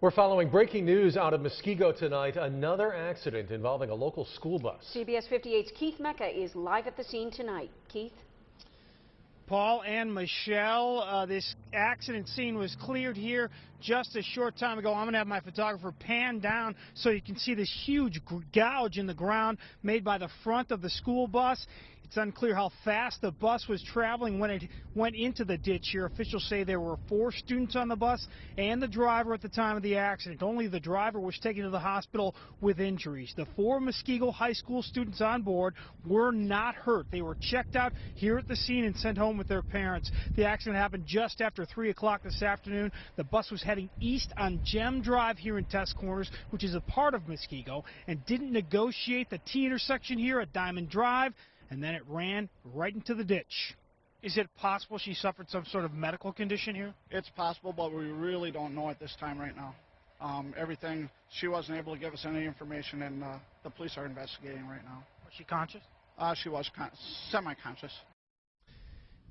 We're following breaking news out of Muskego tonight. Another accident involving a local school bus. CBS 58's Keith Mecca is live at the scene tonight. Keith? Paul and Michelle, this accident scene was cleared here just a short time ago. I'm going to have my photographer pan down so you can see this huge gouge in the ground made by the front of the school bus. It's unclear how fast the bus was traveling when it went into the ditch here. Officials say there were 4 students on the bus and the driver at the time of the accident. Only the driver was taken to the hospital with injuries. The 4 Muskego High School students on board were not hurt. They were checked out here at the scene and sent home with their parents. The accident happened just after 3 o'clock this afternoon. The bus was heading east on Gem Drive here in Test Corners, which is a part of Muskego, and didn't negotiate the T intersection here at Diamond Drive, and then it ran right into the ditch. Is it possible she suffered some sort of medical condition here? It's possible, but we really don't know at this time right now. Everything, she wasn't able to give us any information, and the police are investigating right now. Was she conscious? She was semi-conscious.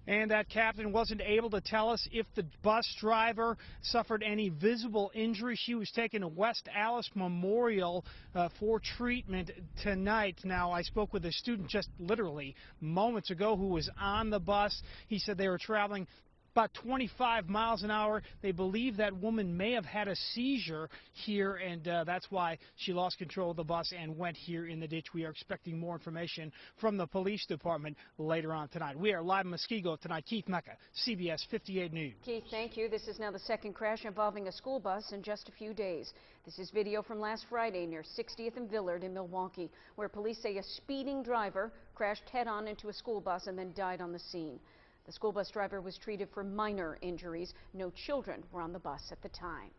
And that captain wasn't able to tell us if the bus driver suffered any visible injury. She was taken to West Allis Memorial for treatment tonight. Now, I spoke with a student just literally moments ago who was on the bus. He said they were traveling about 25 miles an hour. They believe that woman may have had a seizure here, and that's why she lost control of the bus and went here in the ditch. We are expecting more information from the police department later on tonight. We are live in Muskego tonight. Keith Mecca, CBS 58 News. Keith, thank you. This is now the second crash involving a school bus in just a few days. This is video from last Friday near 60th and Villard in Milwaukee, where police say a speeding driver crashed head-on into a school bus and then died on the scene. The school bus driver was treated for minor injuries. No children were on the bus at the time.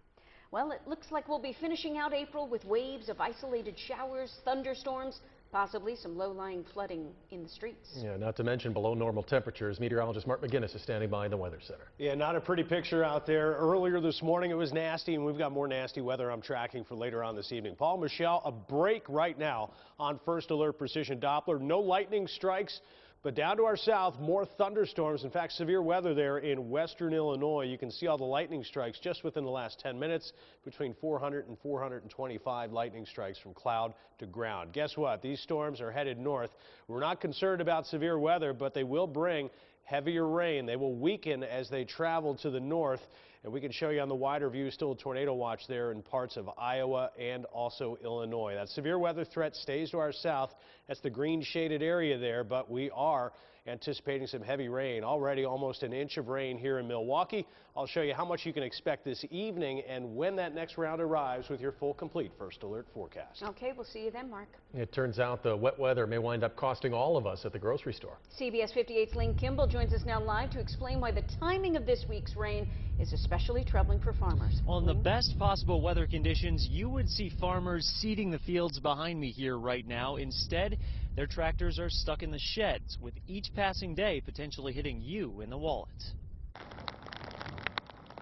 Well, it looks like we'll be finishing out April with waves of isolated showers, thunderstorms, possibly some low-lying flooding in the streets. Yeah, not to mention below normal temperatures. Meteorologist Mark McGinnis is standing by in the Weather Center. Yeah, not a pretty picture out there. Earlier this morning it was nasty, and we've got more nasty weather I'm tracking for later on this evening. Paul, Michelle, a break right now on First Alert Precision Doppler. No lightning strikes, but down to our south, more thunderstorms. In fact, severe weather there in western Illinois. You can see all the lightning strikes just within the last 10 minutes, between 400 and 425 lightning strikes from cloud to ground. Guess what? These storms are headed north. We're not concerned about severe weather, but they will bring heavier rain. They will weaken as they travel to the north. And we can show you on the wider view still a tornado watch there in parts of Iowa and also Illinois. That severe weather threat stays to our south. That's the green shaded area there, but we are anticipating some heavy rain. Already almost an inch of rain here in Milwaukee. I'll show you how much you can expect this evening and when that next round arrives with your full complete First Alert forecast. Okay, we'll see you then, Mark. It turns out the wet weather may wind up costing all of us at the grocery store. CBS 58's Lynn Kimball joins us now live to explain why the timing of this week's rain is especially troubling for farmers. On the best possible weather conditions, you would see farmers seeding the fields behind me here right now. Instead, their tractors are stuck in the sheds, with each passing day potentially hitting you in the wallet.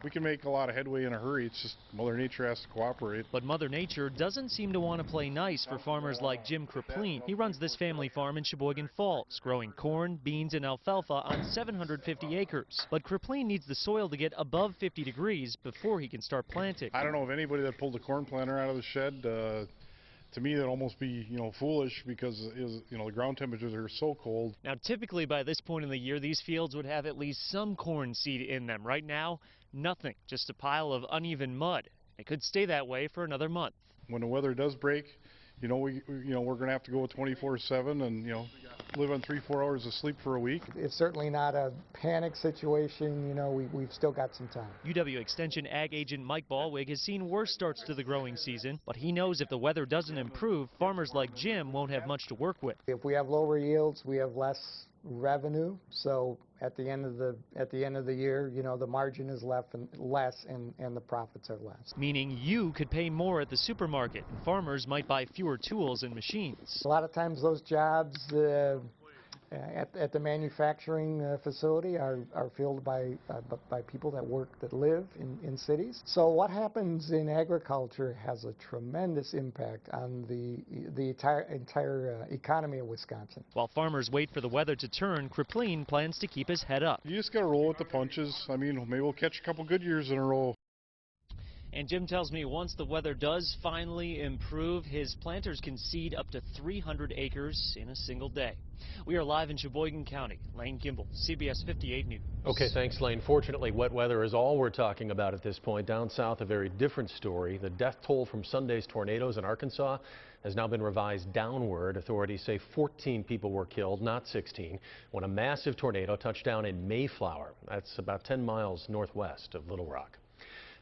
We can make a lot of headway in a hurry. It's just Mother Nature has to cooperate. But Mother Nature doesn't seem to want to play nice for farmers like Jim Krapleen. He runs this family farm in Sheboygan Falls, growing corn, beans, and alfalfa on 750 acres. But Krapleen needs the soil to get above 50 degrees before he can start planting. I don't know of anybody that pulled a corn planter out of the shed. To me, that'd almost be, foolish because, the ground temperatures are so cold. Now, typically by this point in the year, these fields would have at least some corn seed in them. Right now, nothing, just a pile of uneven mud. It could stay that way for another month. When the weather does break, we're going to have to go 24/7 and, live on 3-4 hours of sleep for a week. It's certainly not a panic situation. We've still got some time. UW Extension Ag Agent Mike Ballwig has seen worse starts to the growing season, but he knows if the weather doesn't improve, farmers like Jim won't have much to work with. If we have lower yields, we have less revenue. So at the end of the year, the margin is less and the profits are less. Meaning you could pay more at the supermarket, and farmers might buy fewer tools and machines. A lot of times those jobs at the manufacturing facility are filled by people that live in cities. So what happens in agriculture has a tremendous impact on the entire economy of Wisconsin. While farmers wait for the weather to turn, Krapleen plans to keep his head up. You just got to roll with the punches. Maybe we'll catch a couple good years in a row. And Jim tells me once the weather does finally improve, his planters can seed up to 300 acres in a single day. We are live in Sheboygan County. Lane Kimball, CBS 58 News. Okay, thanks, Lane. Fortunately, wet weather is all we're talking about at this point. Down south, a very different story. The death toll from Sunday's tornadoes in Arkansas has now been revised downward. Authorities say 14 people were killed, not 16, when a massive tornado touched down in Mayflower. That's about 10 miles northwest of Little Rock.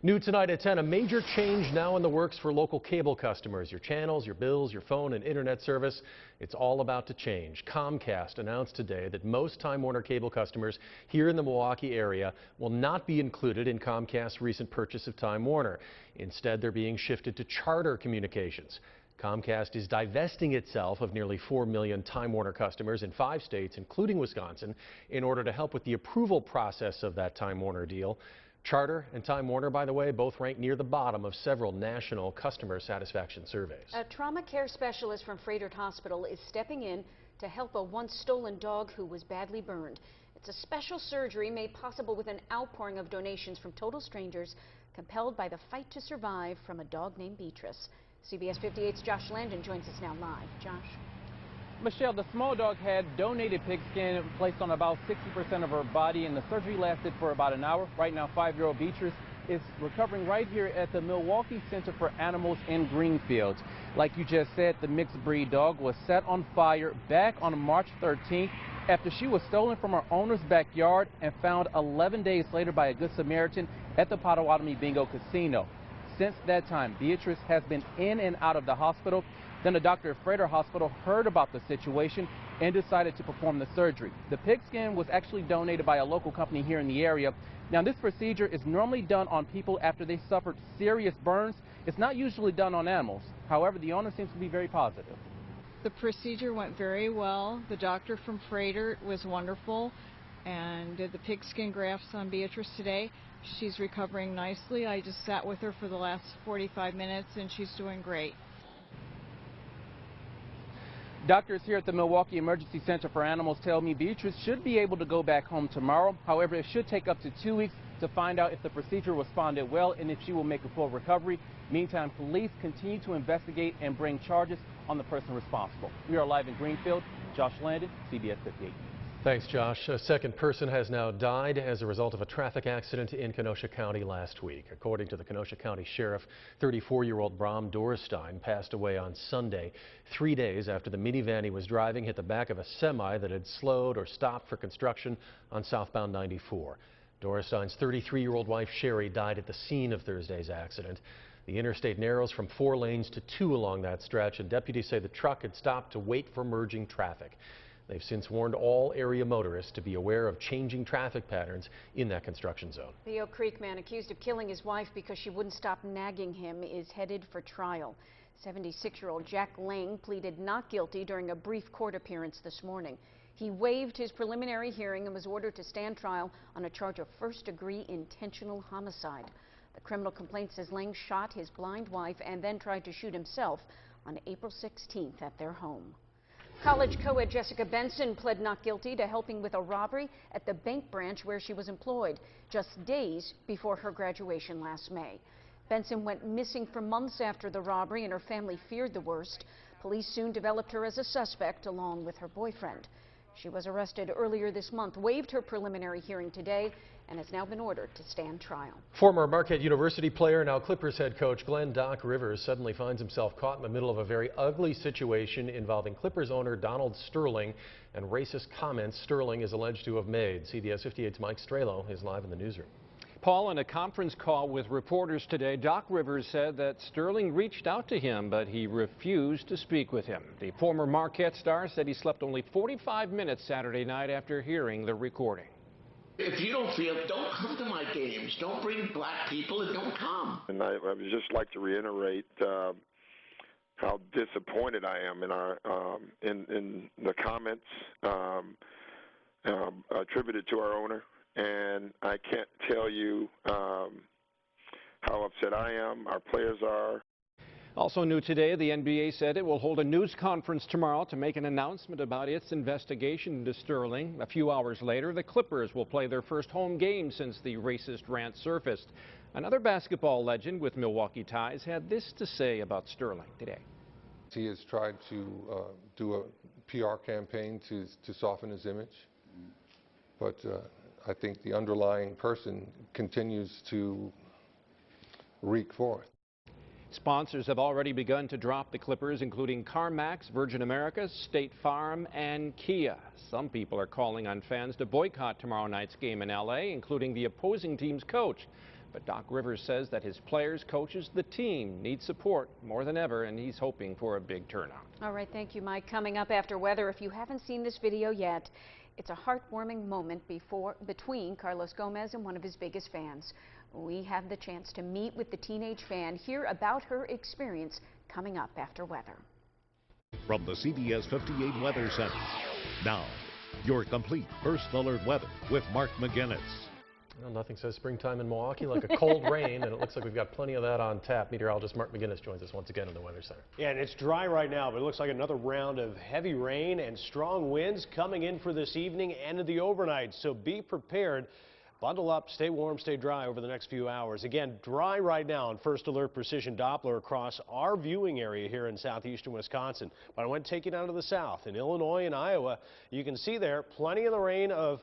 New tonight at 10, a major change now in the works for local cable customers. Your channels, your bills, your phone and internet service, it's all about to change. Comcast announced today that most Time Warner cable customers here in the Milwaukee area will not be included in Comcast's recent purchase of Time Warner. Instead, they're being shifted to Charter Communications. Comcast is divesting itself of nearly 4 million Time Warner customers in 5 states, including Wisconsin, in order to help with the approval process of that Time Warner deal. Charter and Time Warner, by the way, both rank near the bottom of several national customer satisfaction surveys. A trauma care specialist from Froedtert Hospital is stepping in to help a once stolen dog who was badly burned. It's a special surgery made possible with an outpouring of donations from total strangers, compelled by the fight to survive from a dog named Beatrice. CBS 58's Josh Landon joins us now live. Josh. Michelle, the small dog had donated pig skin placed on about 60% of her body, and the surgery lasted for about an hour. Right now, 5-year-old Beatrice is recovering right here at the Milwaukee Center for Animals in Greenfield. Like you just said, the mixed breed dog was set on fire back on March 13th after she was stolen from her owner's backyard and found 11 days later by a Good Samaritan at the Potawatomi Bingo Casino. Since that time, Beatrice has been in and out of the hospital. Then a doctor at Froedtert Hospital heard about the situation and decided to perform the surgery. The pig skin was actually donated by a local company here in the area. Now, this procedure is normally done on people after they suffered serious burns. It's not usually done on animals. However, the owner seems to be very positive. The procedure went very well. The doctor from Froedtert was wonderful and did the pig skin grafts on Beatrice today. She's recovering nicely. I just sat with her for the last 45 minutes and she's doing great. Doctors here at the Milwaukee Emergency Center for Animals tell me Beatrice should be able to go back home tomorrow. However, it should take up to 2 weeks to find out if the procedure responded well and if she will make a full recovery. Meantime, police continue to investigate and bring charges on the person responsible. We are live in Greenfield. Josh Landon, CBS 58. Thanks, Josh. A second person has now died as a result of a traffic accident in Kenosha County last week. According to the Kenosha County Sheriff, 34-year-old Bram Dorstein passed away on Sunday, 3 days after the minivan he was driving hit the back of a semi that had slowed or stopped for construction on southbound 94. Dorstein's 33-year-old wife, Sherry, died at the scene of Thursday's accident. The interstate narrows from 4 lanes to 2 along that stretch, and deputies say the truck had stopped to wait for merging traffic. They've since warned all area motorists to be aware of changing traffic patterns in that construction zone. The Oak Creek man accused of killing his wife because she wouldn't stop nagging him is headed for trial. 76-year-old Jack Lang pleaded not guilty during a brief court appearance this morning. He waived his preliminary hearing and was ordered to stand trial on a charge of first-degree intentional homicide. The criminal complaint says Lang shot his blind wife and then tried to shoot himself on April 16th at their home. College co-ed Jessica Benson pled not guilty to helping with a robbery at the bank branch where she was employed just days before her graduation last May. Benson went missing for months after the robbery and her family feared the worst. Police soon developed her as a suspect along with her boyfriend. She was arrested earlier this month, waived her preliminary hearing today, and has now been ordered to stand trial. Former Marquette University player, now Clippers head coach Glenn "Doc" Rivers suddenly finds himself caught in the middle of a very ugly situation involving Clippers owner Donald Sterling and racist comments Sterling is alleged to have made. CBS 58's Mike Strelo is live in the newsroom. Paul, in a conference call with reporters today, Doc Rivers said that Sterling reached out to him, but he refused to speak with him. The former Marquette star said he slept only 45 minutes Saturday night after hearing the recording. If you don't feel, don't come to my games. Don't bring black people and don't come. And I would just like to reiterate how disappointed I am in our in the comments attributed to our owner. And I can't tell you how upset I am, our players are. Also new today, the NBA said it will hold a news conference tomorrow to make an announcement about its investigation into Sterling. A few hours later, the Clippers will play their first home game since the racist rant surfaced. Another basketball legend with Milwaukee ties had this to say about Sterling today. He has tried to do a PR campaign to soften his image, but I think the underlying person continues to reek forth. Sponsors have already begun to drop the Clippers, including CarMax, Virgin America, State Farm, and Kia. Some people are calling on fans to boycott tomorrow night's game in L.A., including the opposing team's coach. But Doc Rivers says that his players, coaches, the team need support more than ever, and he's hoping for a big turnout. All right, thank you, Mike. Coming up after weather, if you haven't seen this video yet, it's a heartwarming moment between Carlos Gomez and one of his biggest fans. We have the chance to meet with the teenage fan, hear about her experience, coming up after weather. From the CBS 58 Weather Center, now, your complete First Alert weather with Mark McGinnis. Well, nothing says springtime in Milwaukee like a cold rain, and it looks like we've got plenty of that on tap. Meteorologist Mark McGinnis joins us once again in the Weather Center. Yeah, and it's dry right now, but it looks like another round of heavy rain and strong winds coming in for this evening and in the overnight. So be prepared. Bundle up, stay warm, stay dry over the next few hours. Again, dry right now on First Alert Precision Doppler across our viewing area here in southeastern Wisconsin. But I want to take you down to the south. In Illinois and Iowa, you can see there plenty in the rain of,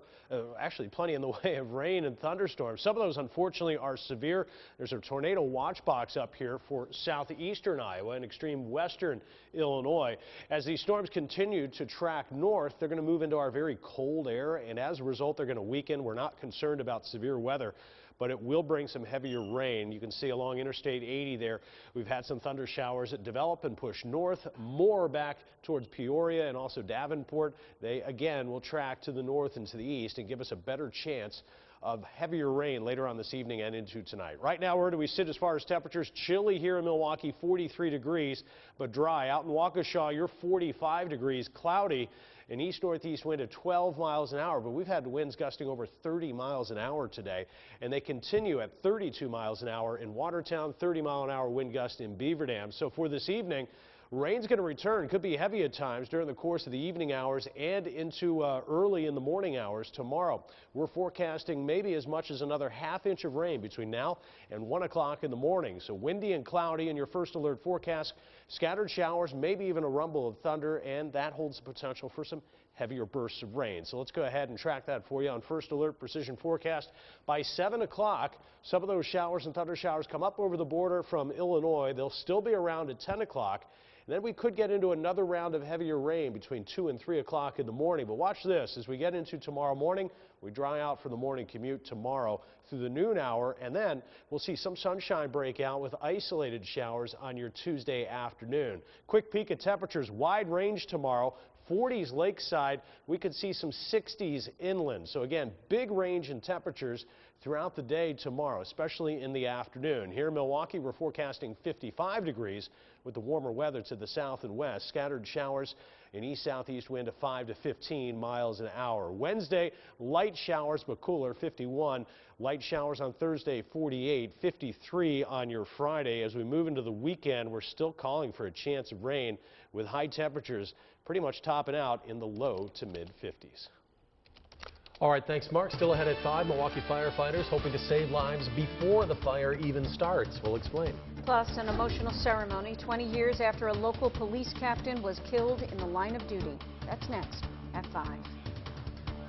actually plenty in the way of rain and thunderstorms. Some of those, unfortunately, are severe. There's a tornado watch box up here for southeastern Iowa and extreme western Illinois. As these storms continue to track north, they're going to move into our very cold air, and as a result, they're going to weaken. We're not concerned about severe weather, but it will bring some heavier rain. You can see along Interstate 80 there, we've had some thunder showers that develop and push north, more back towards Peoria and also Davenport. They, again, will track to the north and to the east and give us a better chance of heavier rain later on this evening and into tonight. Right now, where do we sit as far as temperatures? Chilly here in Milwaukee, 43 degrees, but dry. Out in Waukesha, you're 45 degrees, cloudy. An east-northeast wind of 12 miles an hour, but we've had winds gusting over 30 miles an hour today, and they continue at 32 miles an hour in Watertown, 30-mile-an-hour wind gust in Beaver Dam. So for this evening, rain's going to return. Could be heavy at times during the course of the evening hours and into early in the morning hours tomorrow. We're forecasting maybe as much as another ½ inch of rain between now and 1 o'clock in the morning. So windy and cloudy in your First Alert forecast. Scattered showers, maybe even a rumble of thunder, and that holds the potential for some heavier bursts of rain. So let's go ahead and track that for you on First Alert Precision Forecast. By 7 o'clock, some of those showers and thunder showers come up over the border from Illinois. They'll still be around at 10 o'clock. And then we could get into another round of heavier rain between 2 and 3 o'clock in the morning. But watch this. As we get into tomorrow morning, we dry out for the morning commute tomorrow through the noon hour, and then we'll see some sunshine break out with isolated showers on your Tuesday afternoon. Quick peek at temperatures, wide range tomorrow. 40s lakeside, we could see some 60s inland. So again, big range in temperatures throughout the day tomorrow, especially in the afternoon. Here in Milwaukee, we're forecasting 55 degrees with the warmer weather to the south and west. Scattered showers, an east-southeast wind of 5 to 15 miles an hour. Wednesday, light showers but cooler, 51. Light showers on Thursday, 48, 53 on your Friday. As we move into the weekend, we're still calling for a chance of rain with high temperatures pretty much topping out in the low to mid-50s. All right, thanks, Mark. Still ahead at 5, Milwaukee firefighters hoping to save lives before the fire even starts. We'll explain. Plus, an emotional ceremony 20 years after a local police captain was killed in the line of duty. That's next at 5.